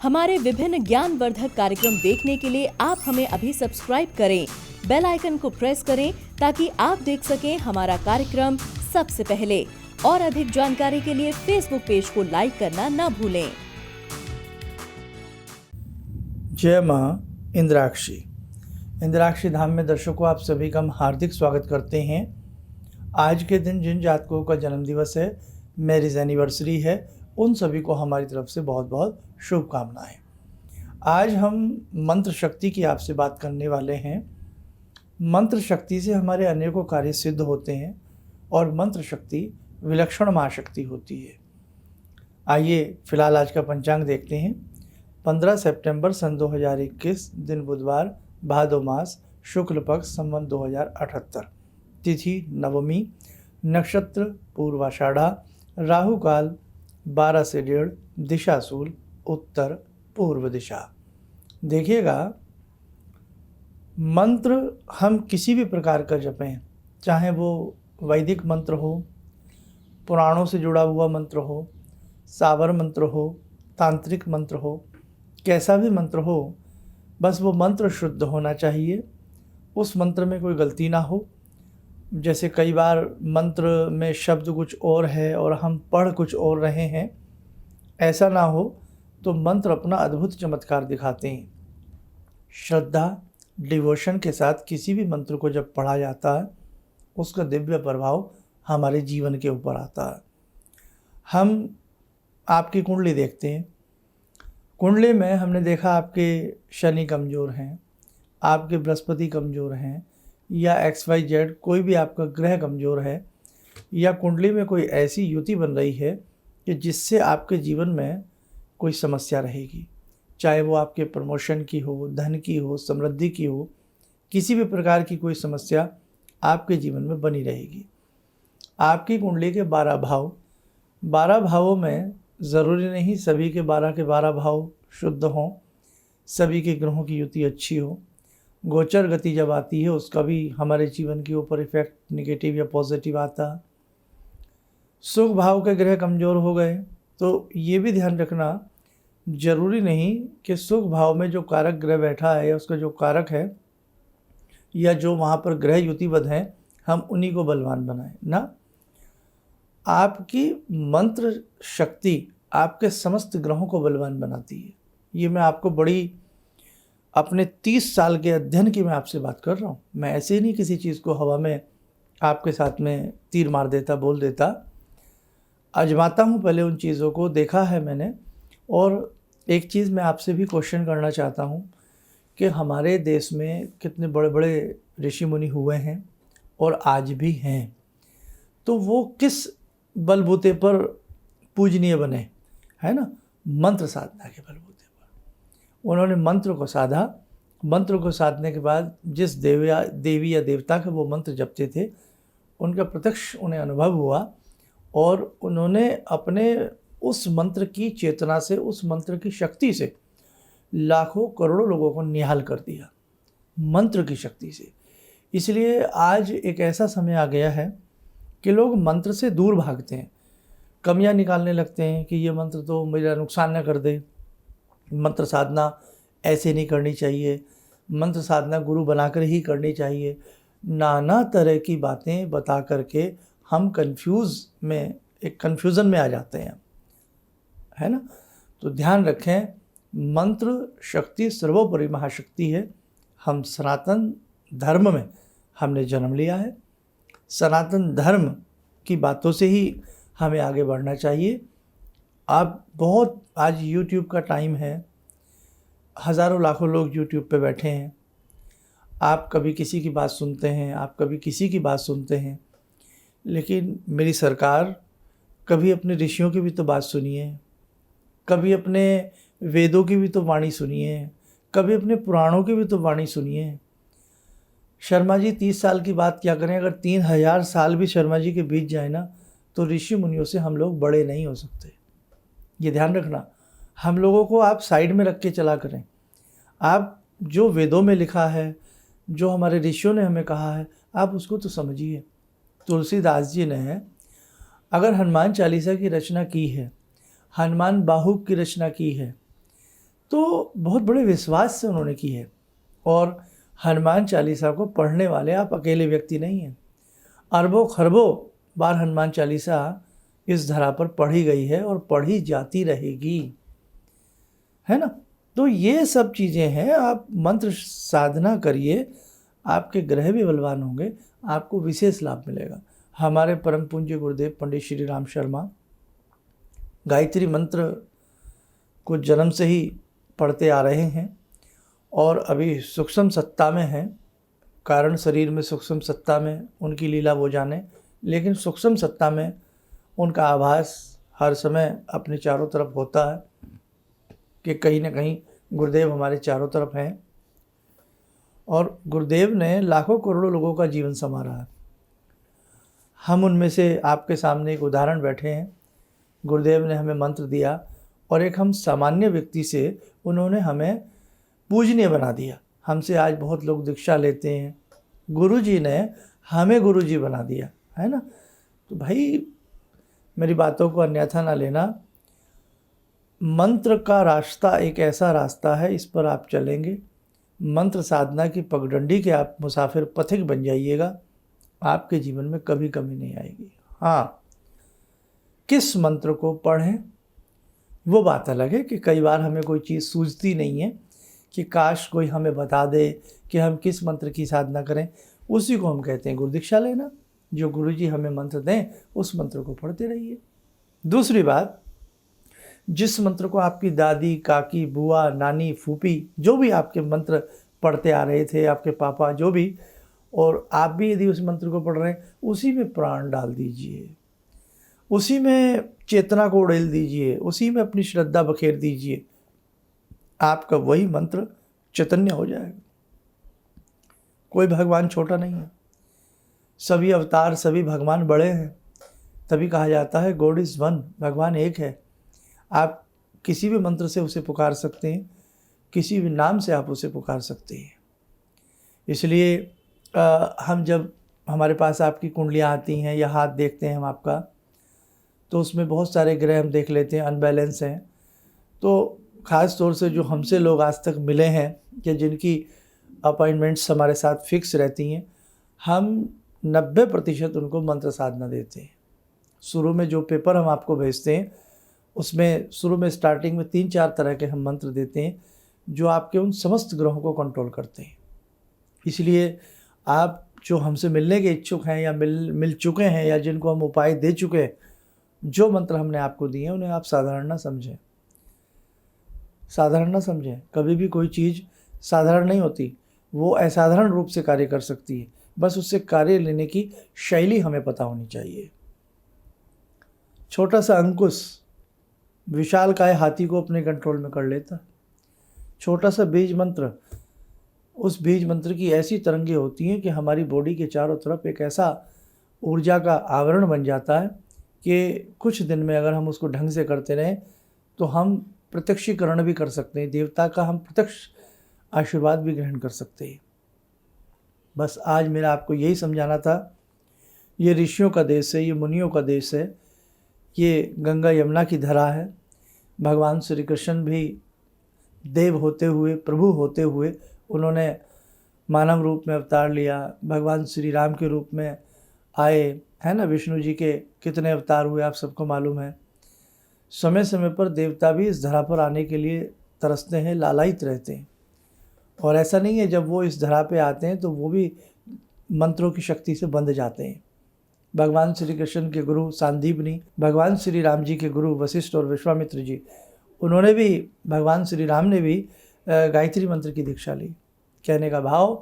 हमारे विभिन्न ज्ञानवर्धक कार्यक्रम देखने के लिए आप हमें अभी सब्सक्राइब करें, बेल आइकन को प्रेस करें ताकि आप देख सकें हमारा कार्यक्रम सबसे पहले। और अधिक जानकारी के लिए फेसबुक पेज को लाइक करना न भूलें। जय मां इंद्राक्षी। इंद्राक्षी धाम में दर्शकों आप सभी का हम हार्दिक स्वागत करते हैं। आज के दिन जिन जातकों का जन्म दिवस है, मैरिज एनिवर्सरी है, उन सभी को हमारी तरफ से बहुत बहुत शुभकामनाएं। आज हम मंत्र शक्ति की आपसे बात करने वाले हैं। मंत्र शक्ति से हमारे अनेकों कार्य सिद्ध होते हैं और मंत्र शक्ति विलक्षण महाशक्ति होती है। आइए फिलहाल आज का पंचांग देखते हैं। 15 सितंबर सन 2021 दिन बुधवार, भादो मास, शुक्ल पक्ष, संवत 2078, तिथि नवमी, नक्षत्र पूर्वाषाढ़ा, राहु काल 12 से 1:30, दिशा शूल उत्तर पूर्व दिशा। देखिएगा, मंत्र हम किसी भी प्रकार का जपें, चाहे वो वैदिक मंत्र हो, पुराणों से जुड़ा हुआ मंत्र हो, सावर मंत्र हो, तांत्रिक मंत्र हो, कैसा भी मंत्र हो, बस वो मंत्र शुद्ध होना चाहिए। उस मंत्र में कोई गलती ना हो। जैसे कई बार मंत्र में शब्द कुछ और है और हम पढ़ कुछ और रहे हैं, ऐसा ना हो तो मंत्र अपना अद्भुत चमत्कार दिखाते हैं। श्रद्धा, डिवोशन के साथ किसी भी मंत्र को जब पढ़ा जाता है, उसका दिव्य प्रभाव हमारे जीवन के ऊपर आता है। हम आपकी कुंडली देखते हैं। कुंडली में हमने देखा आपके शनि कमज़ोर हैं, आपके बृहस्पति कमज़ोर हैं, या XYZ कोई भी आपका ग्रह कमज़ोर है, या कुंडली में कोई ऐसी युति बन रही है कि जिससे आपके जीवन में कोई समस्या रहेगी, चाहे वो आपके प्रमोशन की हो, धन की हो, समृद्धि की हो, किसी भी प्रकार की कोई समस्या आपके जीवन में बनी रहेगी। आपकी कुंडली के 12 भाव, 12 भावों में ज़रूरी नहीं सभी के 12 भाव शुद्ध हों, सभी के ग्रहों की युति अच्छी हो। गोचर गति जब आती है उसका भी हमारे जीवन के ऊपर इफेक्ट नेगेटिव या पॉजिटिव आता है। सुख भाव के ग्रह कमज़ोर हो गए तो ये भी ध्यान रखना, जरूरी नहीं कि सुख भाव में जो कारक ग्रह बैठा है या उसका जो कारक है या जो वहाँ पर ग्रह युतिबद्ध हैं, हम उन्हीं को बलवान बनाएं ना। आपकी मंत्र शक्ति आपके समस्त ग्रहों को बलवान बनाती है। ये मैं आपको बड़ी अपने 30 साल के अध्ययन की मैं आपसे बात कर रहा हूँ। मैं ऐसे ही नहीं किसी चीज़ को हवा में आपके साथ में तीर मार देता, बोल देता। आजमाता हूँ पहले उन चीज़ों को, देखा है मैंने। और एक चीज़ मैं आपसे भी क्वेश्चन करना चाहता हूँ कि हमारे देश में कितने बड़े बड़े ऋषि मुनि हुए हैं और आज भी हैं, तो वो किस बलबूते पर पूजनीय बने, है ना? मंत्र साधना के बलबूते पर उन्होंने मंत्र को साधा। मंत्र को साधने के बाद जिस देवी या देवता का वो मंत्र जपते थे, उनका प्रत्यक्ष उन्हें अनुभव हुआ और उन्होंने अपने उस मंत्र की चेतना से, उस मंत्र की शक्ति से लाखों करोड़ों लोगों को निहाल कर दिया, मंत्र की शक्ति से। इसलिए आज एक ऐसा समय आ गया है कि लोग मंत्र से दूर भागते हैं, कमियां निकालने लगते हैं कि ये मंत्र तो मेरा नुकसान न कर दे, मंत्र साधना ऐसे नहीं करनी चाहिए, मंत्र साधना गुरु बनाकर ही करनी चाहिए। नाना तरह की बातें बता करके हम एक कन्फ्यूज़न में आ जाते हैं, है ना। तो ध्यान रखें, मंत्र शक्ति सर्वोपरि महाशक्ति है। हम सनातन धर्म में हमने जन्म लिया है, सनातन धर्म की बातों से ही हमें आगे बढ़ना चाहिए। आप बहुत आज YouTube का टाइम है, हज़ारों लाखों लोग YouTube पे बैठे हैं। आप कभी किसी की बात सुनते हैं, आप कभी किसी की बात सुनते हैं, लेकिन मेरी सरकार, कभी अपने ऋषियों की भी तो बात सुनिए, कभी अपने वेदों की भी तो वाणी सुनिए, कभी अपने पुराणों की भी तो वाणी सुनिए। शर्मा जी 30 साल की बात क्या करें, अगर 3000 साल भी शर्मा जी के बीत जाए ना, तो ऋषि मुनियों से हम लोग बड़े नहीं हो सकते। ये ध्यान रखना। हम लोगों को आप साइड में रख के चला करें। आप जो वेदों में लिखा है, जो हमारे ऋषियों ने हमें कहा है, आप उसको तो समझिए। तुलसीदास जी ने अगर हनुमान चालीसा की रचना की है, हनुमान बाहुक की रचना की है, तो बहुत बड़े विश्वास से उन्होंने की है। और हनुमान चालीसा को पढ़ने वाले आप अकेले व्यक्ति नहीं हैं, अरबों खरबों बार हनुमान चालीसा इस धरा पर पढ़ी गई है और पढ़ी जाती रहेगी, है ना। तो ये सब चीज़ें हैं। आप मंत्र साधना करिए, आपके ग्रह भी बलवान होंगे, आपको विशेष लाभ मिलेगा। हमारे परम पूज्य गुरुदेव पंडित श्री राम शर्मा गायत्री मंत्र को जन्म से ही पढ़ते आ रहे हैं और अभी सूक्ष्म सत्ता में हैं। कारण शरीर में सूक्ष्म सत्ता में उनकी लीला वो जाने, लेकिन सूक्ष्म सत्ता में उनका आभास हर समय अपने चारों तरफ होता है कि कहीं ना कहीं गुरुदेव हमारे चारों तरफ हैं। और गुरुदेव ने लाखों करोड़ों लोगों का जीवन संवारा है। हम उनमें से आपके सामने एक उदाहरण बैठे हैं। गुरुदेव ने हमें मंत्र दिया और एक हम सामान्य व्यक्ति से उन्होंने हमें पूजनीय बना दिया। हमसे आज बहुत लोग दीक्षा लेते हैं, गुरुजी ने हमें गुरुजी बना दिया, है ना। तो भाई मेरी बातों को अन्यथा ना लेना। मंत्र का रास्ता एक ऐसा रास्ता है, इस पर आप चलेंगे, मंत्र साधना की पगडंडी के आप मुसाफिर पथिक बन जाइएगा, आपके जीवन में कभी कमी नहीं आएगी। हाँ, किस मंत्र को पढ़ें वो बात अलग है कि कई बार हमें कोई चीज़ सूझती नहीं है कि काश कोई हमें बता दे कि हम किस मंत्र की साधना करें। उसी को हम कहते हैं गुरु दीक्षा लेना। जो गुरुजी हमें मंत्र दें उस मंत्र को पढ़ते रहिए। दूसरी बात, जिस मंत्र को आपकी दादी, काकी, बुआ, नानी, फूफी जो भी आपके मंत्र पढ़ते आ रहे थे, आपके पापा जो भी, और आप भी यदि उस मंत्र को पढ़ रहे हैं, उसी में प्राण डाल दीजिए, उसी में चेतना को उड़ेल दीजिए, उसी में अपनी श्रद्धा बखेर दीजिए। आपका वही मंत्र चैतन्य हो जाएगा। कोई भगवान छोटा नहीं है, सभी अवतार, सभी भगवान बड़े हैं। तभी कहा जाता है गॉड इज़ वन, भगवान एक है। आप किसी भी मंत्र से उसे पुकार सकते हैं, किसी भी नाम से आप उसे पुकार सकते हैं। इसलिए हम जब हमारे पास आपकी कुंडलियाँ आती हैं या हाथ देखते हैं हम आपका, तो उसमें बहुत सारे ग्रह हम देख लेते हैं अनबैलेंस हैं। तो ख़ास तौर से जो हमसे लोग आज तक मिले हैं कि जिनकी अपॉइंटमेंट्स हमारे साथ फिक्स रहती हैं, हम 90% उनको मंत्र साधना देते हैं। शुरू में जो पेपर हम आपको भेजते हैं उसमें शुरू में स्टार्टिंग में 3-4 तरह के हम मंत्र देते हैं जो आपके उन समस्त ग्रहों को कंट्रोल करते हैं। इसलिए आप जो हमसे मिलने के इच्छुक हैं या मिल चुके हैं या जिनको हम उपाय दे चुके हैं, जो मंत्र हमने आपको दिए हैं उन्हें आप साधारण ना समझें, साधारण ना समझें। कभी भी कोई चीज़ साधारण नहीं होती, वो असाधारण रूप से कार्य कर सकती है। बस उससे कार्य लेने की शैली हमें पता होनी चाहिए। छोटा सा अंकुश विशालकाय हाथी को अपने कंट्रोल में कर लेता। छोटा सा बीज मंत्र, उस बीज मंत्र की ऐसी तरंगें होती हैं कि हमारी बॉडी के चारों तरफ एक ऐसा ऊर्जा का आवरण बन जाता है कि कुछ दिन में अगर हम उसको ढंग से करते रहें तो हम प्रत्यक्षीकरण भी कर सकते हैं, देवता का हम प्रत्यक्ष आशीर्वाद भी ग्रहण कर सकते हैं। बस आज मेरा आपको यही समझाना था। ये ऋषियों का देश है, ये मुनियों का देश है, ये गंगा यमुना की धरा है। भगवान श्री कृष्ण भी देव होते हुए, प्रभु होते हुए उन्होंने मानव रूप में अवतार लिया। भगवान श्री राम के रूप में आए, है ना। विष्णु जी के कितने अवतार हुए आप सबको मालूम है। समय समय पर देवता भी इस धरा पर आने के लिए तरसते हैं, लालायित रहते हैं। और ऐसा नहीं है जब वो इस धरा पे आते हैं तो वो भी मंत्रों की शक्ति से बंध जाते हैं। भगवान श्री कृष्ण के गुरु सांदीपनी, भगवान श्री राम जी के गुरु वशिष्ठ और विश्वामित्र जी, उन्होंने भी, भगवान श्री राम ने भी गायत्री मंत्र की दीक्षा ली। कहने का भाव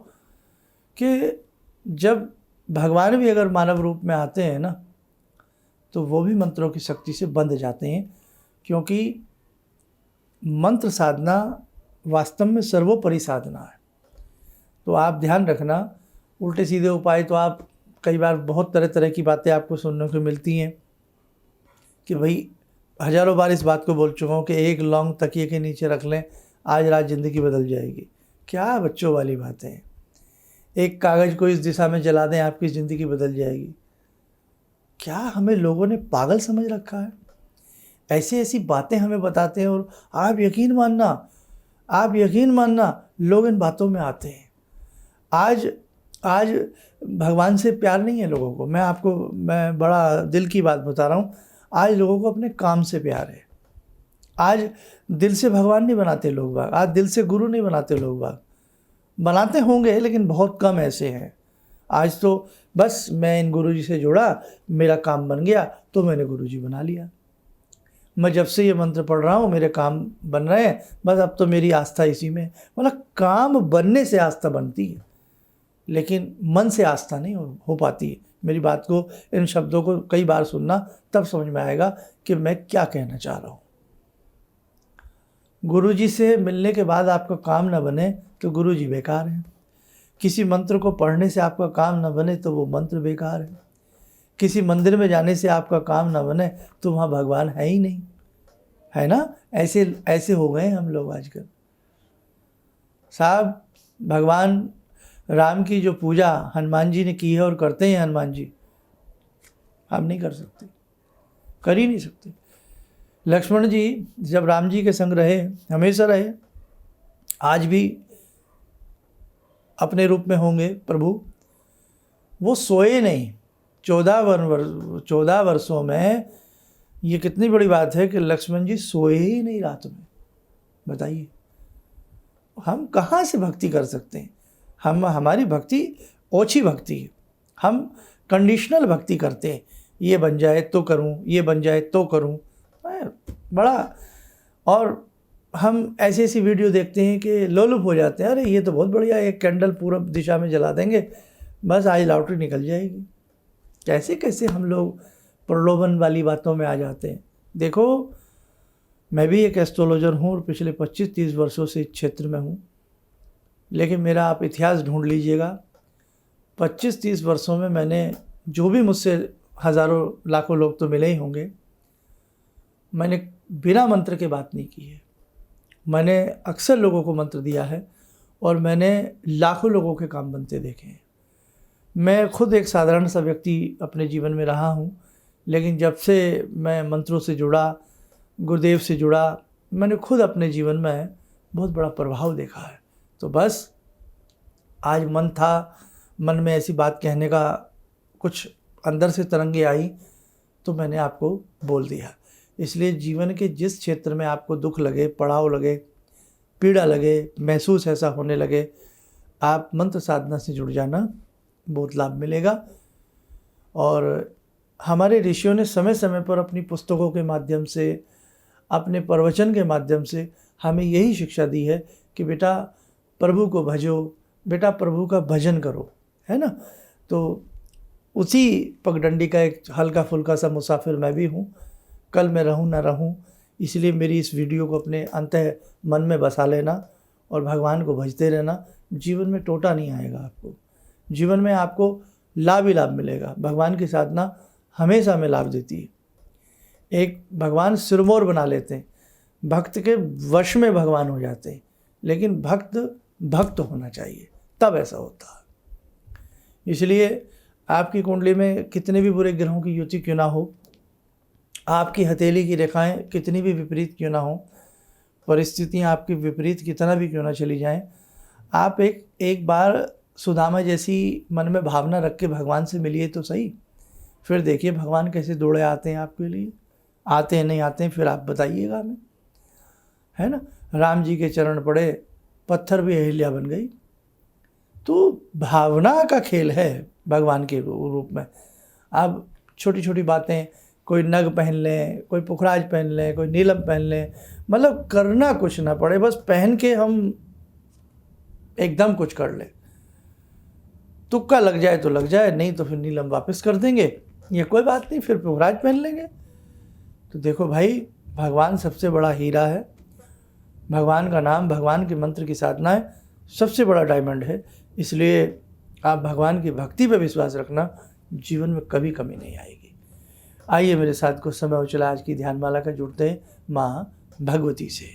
कि जब भगवान भी अगर मानव रूप में आते हैं ना, तो वो भी मंत्रों की शक्ति से बंध जाते हैं, क्योंकि मंत्र साधना वास्तव में सर्वोपरि साधना है। तो आप ध्यान रखना, उल्टे सीधे उपाय तो आप कई बार बहुत तरह तरह की बातें आपको सुनने को मिलती हैं कि भाई हज़ारों बार इस बात को बोल चुका हूँ कि एक लौंग तकिए के नीचे रख लें, आज रात ज़िंदगी बदल जाएगी। क्या बच्चों वाली बातें हैं। एक कागज़ को इस दिशा में जला दें, आपकी ज़िंदगी बदल जाएगी। क्या हमें लोगों ने पागल समझ रखा है? ऐसी ऐसी बातें हमें बताते हैं और आप यकीन मानना आप यकीन मानना लोग इन बातों में आते हैं। आज आज भगवान से प्यार नहीं है लोगों को। मैं बड़ा दिल की बात बता रहा हूँ। आज लोगों को अपने काम से प्यार है। आज दिल से भगवान नहीं बनाते लोग बाग, आज दिल से गुरु नहीं बनाते लोग बाग। बनाते होंगे लेकिन बहुत कम ऐसे हैं। आज तो बस मैं इन गुरुजी से जुड़ा, मेरा काम बन गया तो मैंने गुरुजी बना लिया। मैं जब से ये मंत्र पढ़ रहा हूँ मेरे काम बन रहे हैं, बस अब तो मेरी आस्था इसी में। मतलब काम बनने से आस्था बनती है, लेकिन मन से आस्था नहीं हो पाती है। मेरी बात को, इन शब्दों को कई बार सुनना, तब समझ में आएगा कि मैं क्या कहना चाह रहा हूँ। गुरुजी से मिलने के बाद आपका काम न बने तो गुरुजी बेकार है। किसी मंत्र को पढ़ने से आपका काम न बने तो वो मंत्र बेकार है। किसी मंदिर में जाने से आपका काम न बने तो वहाँ भगवान है ही नहीं, है ना। ऐसे हो गए हम लोग आजकल साहब। भगवान राम की जो पूजा हनुमान जी ने की है और करते हैं हनुमान जी, हम नहीं कर सकते, कर ही नहीं सकते। लक्ष्मण जी जब राम जी के संग रहे, हमेशा रहे, आज भी अपने रूप में होंगे प्रभु। वो सोए नहीं 14 वर्षों में। ये कितनी बड़ी बात है कि लक्ष्मण जी सोए ही नहीं रात में। बताइए हम कहाँ से भक्ति कर सकते हैं। हमारी भक्ति ओछी भक्ति है। हम कंडीशनल भक्ति करते हैं, ये बन जाए तो करूं, ये बन जाए तो करूं, बड़ा। और हम ऐसी वीडियो देखते हैं कि लोलुप हो जाते हैं। अरे ये तो बहुत बढ़िया, एक कैंडल पूरब दिशा में जला देंगे, बस आज लॉटरी निकल जाएगी। कैसे कैसे हम लोग प्रलोभन वाली बातों में आ जाते हैं। देखो मैं भी एक एस्ट्रोलॉजर हूँ और पिछले 25-30 वर्षों से इस क्षेत्र में हूँ, लेकिन मेरा आप इतिहास ढूंढ लीजिएगा। 25-30 वर्षों में मैंने, जो भी मुझसे हज़ारों लाखों लोग तो मिले ही होंगे, मैंने बिना मंत्र के बात नहीं की है। मैंने अक्सर लोगों को मंत्र दिया है और मैंने लाखों लोगों के काम बनते देखे हैं। मैं खुद एक साधारण सा व्यक्ति अपने जीवन में रहा हूँ, लेकिन जब से मैं मंत्रों से जुड़ा, गुरुदेव से जुड़ा, मैंने खुद अपने जीवन में बहुत बड़ा प्रभाव देखा है। तो बस आज मन था, मन में ऐसी बात कहने का कुछ अंदर से तरंगे आई तो मैंने आपको बोल दिया। इसलिए जीवन के जिस क्षेत्र में आपको दुख लगे, पड़ाव लगे, पीड़ा लगे, महसूस ऐसा होने लगे, आप मंत्र साधना से जुड़ जाना, बहुत लाभ मिलेगा। और हमारे ऋषियों ने समय समय पर अपनी पुस्तकों के माध्यम से, अपने प्रवचन के माध्यम से हमें यही शिक्षा दी है कि बेटा प्रभु को भजो, बेटा प्रभु का भजन करो, है ना। तो उसी पगडंडी का एक हल्का फुल्का सा मुसाफिर मैं भी हूँ। कल मैं रहूँ ना रहूँ, इसलिए मेरी इस वीडियो को अपने अंतः मन में बसा लेना और भगवान को भजते रहना। जीवन में टोटा नहीं आएगा आपको, जीवन में आपको लाभ ही लाभ मिलेगा। भगवान की साधना हमेशा हमें लाभ देती है। एक भगवान सिरमौर बना लेते हैं, भक्त के वश में भगवान हो जाते हैं, लेकिन भक्त होना चाहिए, तब ऐसा होता है। इसलिए आपकी कुंडली में कितने भी बुरे ग्रहों की युति क्यों ना हो, आपकी हथेली की रेखाएं कितनी भी विपरीत क्यों ना हो, परिस्थितियां आपकी विपरीत कितना भी क्यों ना चली जाएं, आप एक बार सुदामा जैसी मन में भावना रख के भगवान से मिलिए तो सही। फिर देखिए भगवान कैसे दौड़े आते हैं आपके लिए। आते हैं नहीं आते हैं फिर आप बताइएगा हमें, है ना। राम जी के चरण पड़े, पत्थर भी अहिल्या बन गई। तो भावना का खेल है भगवान के रूप में। अब छोटी छोटी बातें, कोई नग पहन लें, कोई पुखराज पहन लें, कोई नीलम पहन लें, मतलब करना कुछ ना पड़े, बस पहन के हम एकदम कुछ कर लें। तुक्का लग जाए तो लग जाए, नहीं तो फिर नीलम वापस कर देंगे, ये कोई बात नहीं, फिर पुखराज पहन लेंगे। तो देखो भाई, भगवान सबसे बड़ा हीरा है। भगवान का नाम, भगवान के मंत्र की साधना है, सबसे बड़ा डायमंड है। इसलिए आप भगवान की भक्ति पर विश्वास रखना, जीवन में कभी कमी नहीं आएगी। आइए मेरे साथ कुछ समय हो चला आज की ध्यानमाला का जुड़ते हैं माँ भगवती से।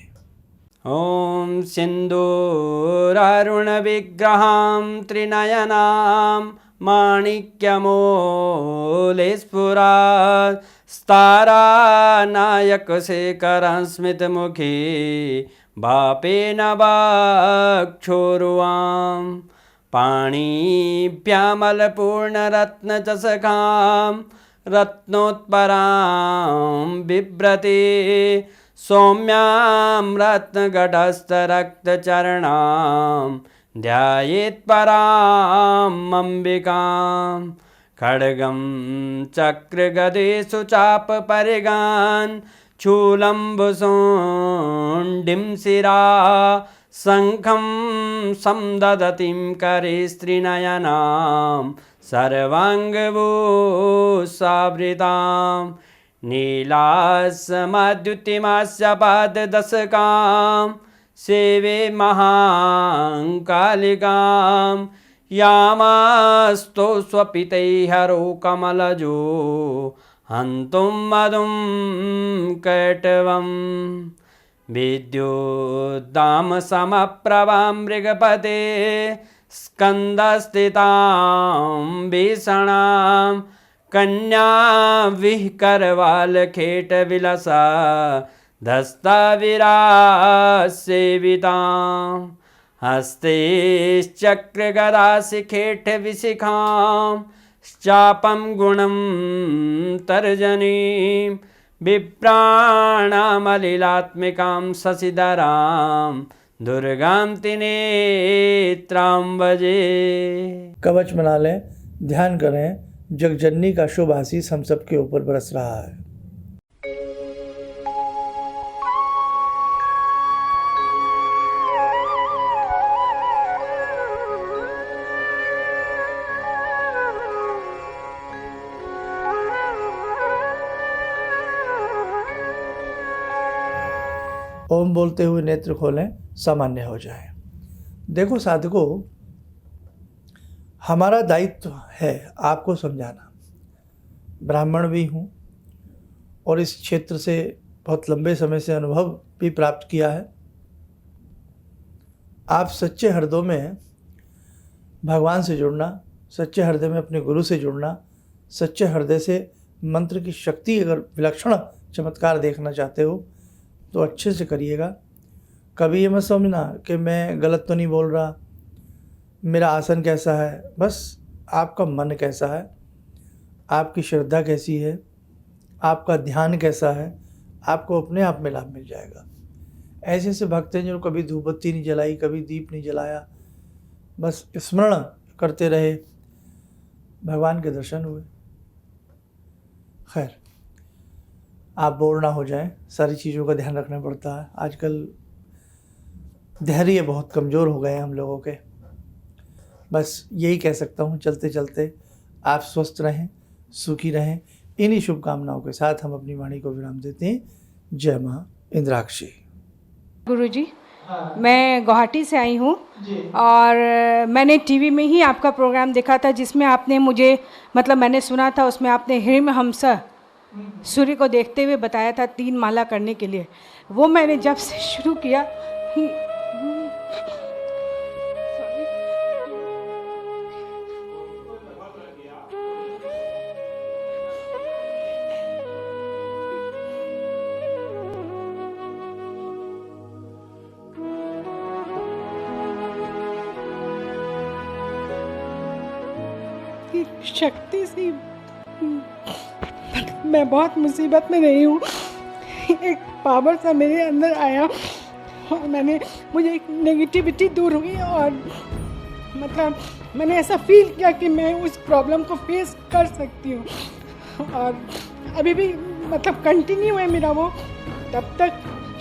ॐ सिन्दूरारुणविग्रहां त्रिनयनां माणिक्यमूलस्फुरात् स्तारानायकशेखरं स्मितमुखी बापेन वक्षोरुवां पाणिभ्यामलपूर्णरत्नचषकां रत्नोत्परां बिभ्रते सौम्यां रत्नघटस्थरक्तचरणां ध्यायेत् पराम् अम्बिकां खड्गं चक्रगदेषु चापपरिगान् शूलम्बुसुण्डिं शिरा शङ्खं संदधतीं करे स्त्रीनयनां सर्वाङ्गभूषावृतां नीलासमद्युतिमास्य पाददशकां सेवे महाकालिकां यामास्तो स्वपितैहरो कमलजो हन्तुं मधुं कैटवं विद्युद्दामसमप्रभां मृगपते स्कन्दस्थितां भीषणां कन्याविहकरवालखेटविलसा धस्ताविरासेवितां हस्तैश्चक्रगदाशिखेटविशिखां चापं गुणं तर्जनीं विप्राणामलिलात्मिकां शशिधरां दुर्गां त्रिनेत्रां भजे। कवच बना लें, ध्यान करें, जगजननी का शुभ आशीष हम सबके ऊपर बरस रहा है। ओम बोलते हुए नेत्र खोलें, सामान्य हो जाए। देखो साधकों, हमारा दायित्व है आपको समझाना। ब्राह्मण भी हूँ और इस क्षेत्र से बहुत लंबे समय से अनुभव भी प्राप्त किया है। आप सच्चे हृदय में भगवान से जुड़ना, सच्चे हृदय में अपने गुरु से जुड़ना, सच्चे हृदय से मंत्र की शक्ति अगर विलक्षण चमत्कार देखना चाहते हो तो अच्छे से करिएगा। कभी ये मत समझना कि मैं गलत तो नहीं बोल रहा, मेरा आसन कैसा है। बस आपका मन कैसा है, आपकी श्रद्धा कैसी है, आपका ध्यान कैसा है, आपको अपने आप में लाभ मिल जाएगा। ऐसे ऐसे भक्त हैं जो कभी धूप बत्ती नहीं जलाई, कभी दीप नहीं जलाया, बस स्मरण करते रहे, भगवान के दर्शन हुए। खैर, आप बोर ना हो जाएं, सारी चीज़ों का ध्यान रखना पड़ता है। आजकल धैर्य बहुत कमज़ोर हो गए हैं हम लोगों के। बस यही कह सकता हूँ, चलते चलते आप स्वस्थ रहें, सुखी रहें। इन्हीं शुभकामनाओं के साथ हम अपनी वाणी को विराम देते हैं। जय माँ इंद्राक्षी। गुरुजी, मैं गुवाहाटी से आई हूँ और मैंने टीवी में ही आपका प्रोग्राम देखा था जिसमें आपने मुझे मैंने सुना था, उसमें आपने हिरण्यहंस सूर्य को देखते हुए बताया था 3 माला करने के लिए। वो मैंने जब से शुरू किया, शक्ति सी मैं बहुत मुसीबत में रही हूँ। एक पावर सा मेरे अंदर आया और मुझे एक नेगेटिविटी दूर हुई और मैंने ऐसा फील किया कि मैं उस प्रॉब्लम को फेस कर सकती हूँ। और अभी भी कंटिन्यू है मेरा वो, तब तक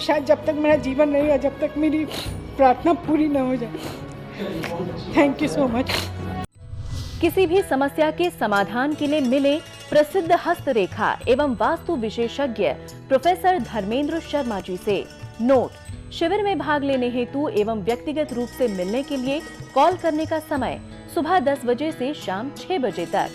शायद जब तक मेरा जीवन रहेगा, जब तक मेरी प्रार्थना पूरी ना हो जाए। Thank you so much. किसी भी समस्या के समाधान के लिए मिले प्रसिद्ध हस्तरेखा एवं वास्तु विशेषज्ञ प्रोफेसर धर्मेंद्र शर्मा जी से। नोट: शिविर में भाग लेने हेतु एवं व्यक्तिगत रूप से मिलने के लिए कॉल करने का समय सुबह 10 बजे से शाम 6 बजे तक।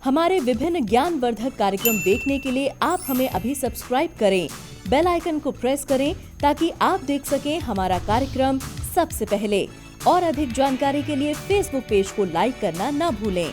हमारे विभिन्न ज्ञानवर्धक कार्यक्रम देखने के लिए आप हमें अभी सब्सक्राइब करें, बेल आइकन को प्रेस करें ताकि आप देख सकें हमारा कार्यक्रम सबसे पहले। और अधिक जानकारी के लिए फेसबुक पेज को लाइक करना न भूलें।